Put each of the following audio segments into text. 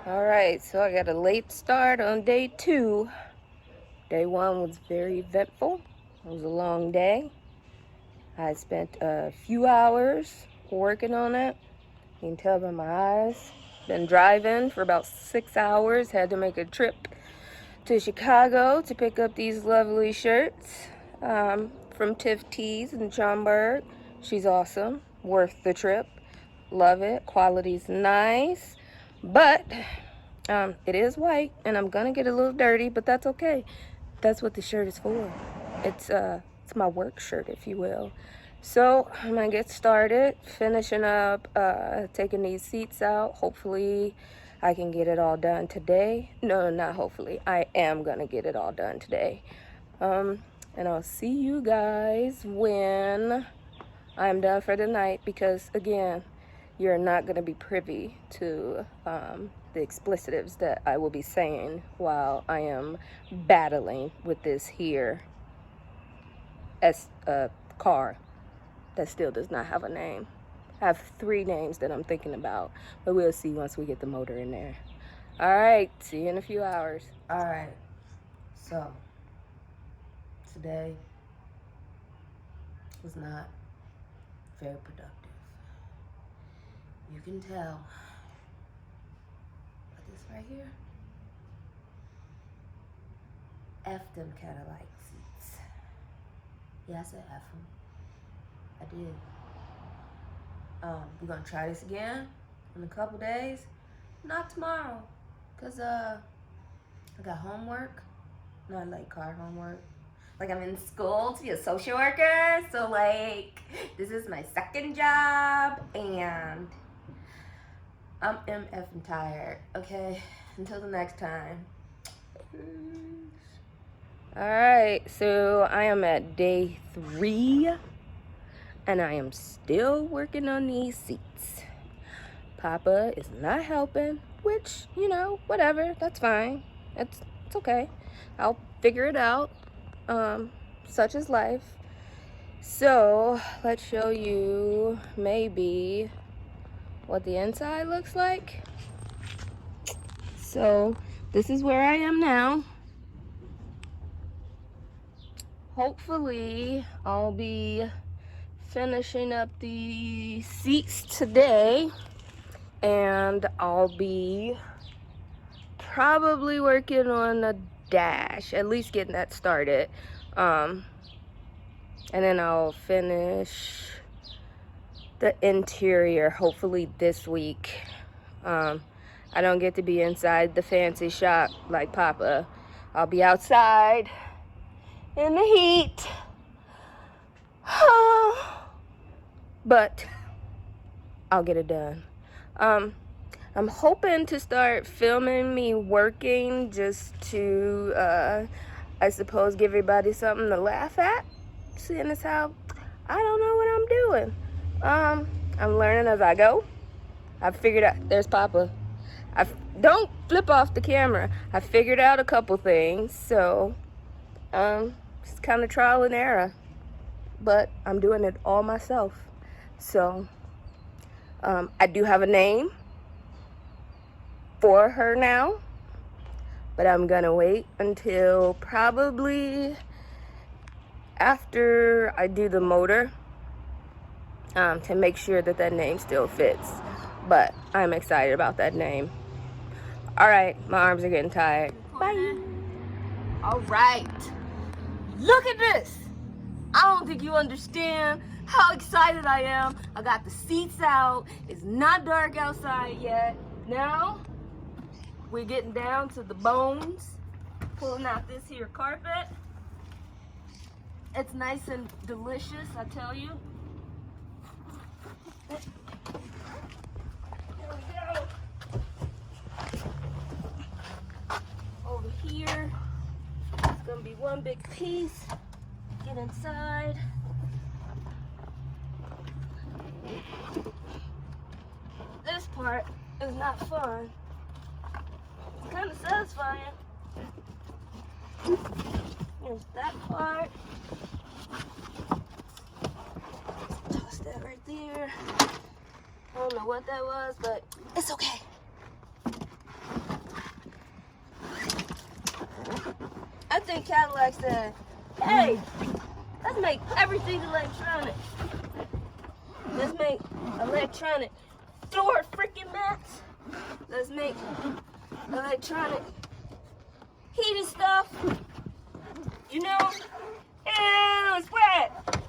Alright, so I got a late start on day 2. Day 1 was very eventful. It was a long day. I spent a few hours working on it. You can tell by my eyes. Been driving for about 6 hours. Had to make a trip to Chicago to pick up these lovely shirts from Tiff Tees in Schaumburg. She's awesome. Worth the trip. Love it. Quality's nice. But it is white, and I'm gonna get a little dirty, but that's okay. That's what the shirt is for. It's my work shirt, if you will. So I'm gonna get started, finishing up, taking these seats out. Hopefully I can get it all done today. No, not hopefully. I am gonna get it all done today. And I'll see you guys when I'm done for the night, because again, you're not going to be privy to the explicitives that I will be saying while I am battling with this here car that still does not have a name. I have 3 names that I'm thinking about, but we'll see once we get the motor in there. All right, see you in a few hours. All right, so today was not very productive. You can tell by this right here. F them Cadillac seats. Yeah, I said F them. I did. We're gonna try this again in a couple days. Not tomorrow, cause I got homework. Not like car homework. Like, I'm in school to be a social worker, so like this is my second job, and I'm MFing tired. Okay, until the next time. Alright, so I am at day 3, and I am still working on these seats. Papa is not helping, which, you know, whatever, that's fine. It's okay. I'll figure it out. Such is life. So let's show you maybe what the inside looks like. So this is where I am now. Hopefully I'll be finishing up the seats today, and I'll be probably working on the dash, at least getting that started, and then I'll finish the interior hopefully this week. I don't get to be inside the fancy shop like Papa. I'll be outside in the heat, but I'll get it done. I'm hoping to start filming me working, just to, I suppose, give everybody something to laugh at, seeing as how I don't know what I'm doing. I'm learning as I go. I've figured out, there's Papa. Don't flip off the camera. I figured out a couple things, so it's kind of trial and error, but I'm doing it all myself. So I do have a name for her now, but I'm gonna wait until probably after I do the motor to make sure that that name still fits. But I'm excited about that name. All right, my arms are getting tired. Bye. All right, look at this. I don't think you understand how excited I am. I got the seats out. It's not dark outside yet. Now we're getting down to the bones, pulling out this here carpet. It's nice and delicious, I tell you. There we go. Over here, it's gonna be one big piece. Get inside. This part is not fun. It's kind of satisfying. There's that part. Toss that right there. I don't know what that was, but it's okay. think Cadillac said, hey, let's make everything electronic. Let's make electronic floor freaking mats. Let's make electronic heated stuff. You know? Ew, it's wet.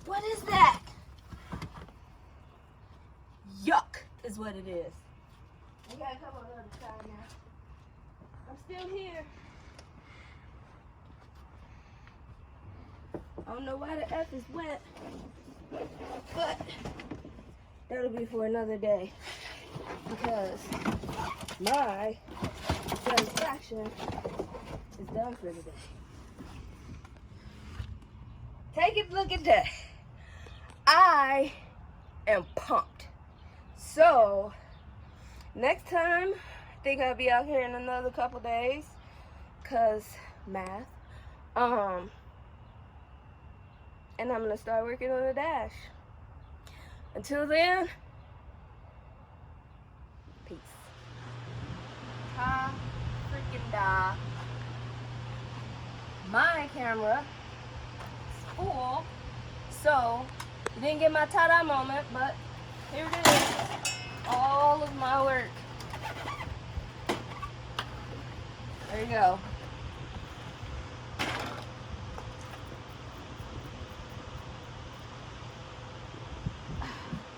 What is that? Yuck is what it is. We gotta come on the other side now. I'm still here. I don't know why the F is wet, but that'll be for another day because my satisfaction is done for today. Take a look at that. I am pumped. So, next time, I think I'll be out here in another couple days because math. And I'm gonna start working on the dash. Until then, peace. Ta freaking da. My camera is full, so you didn't get my ta-da moment, but here it is. All of my work. There you go.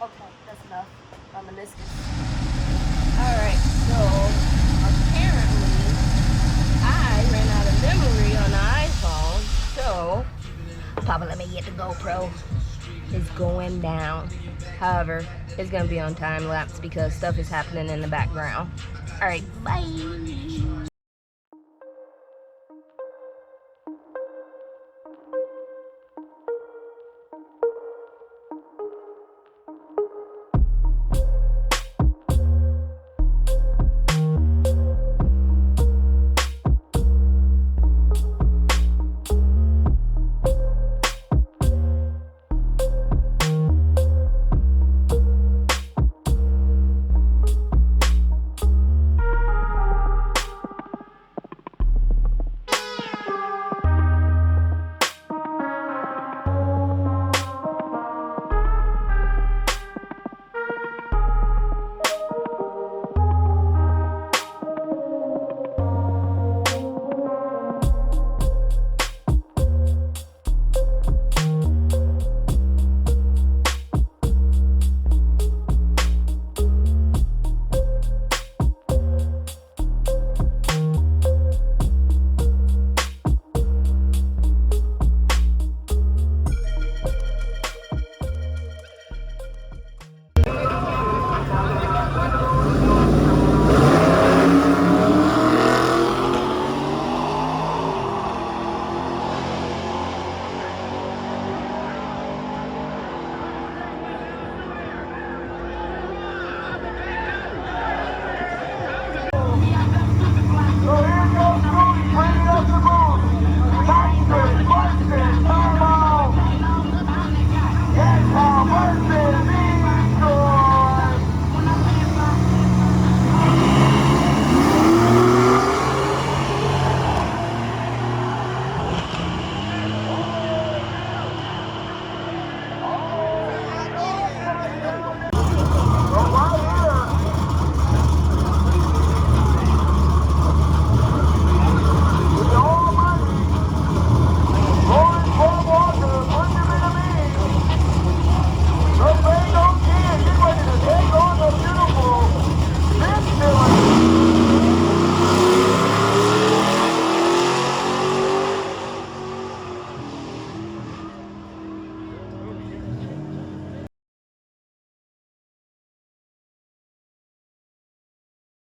Okay, that's enough. My meniscus. Alright, so apparently I ran out of memory on the iPhone, so Papa let me get the GoPro. It's going down. However, it's gonna be on time lapse because stuff is happening in the background. Alright, bye.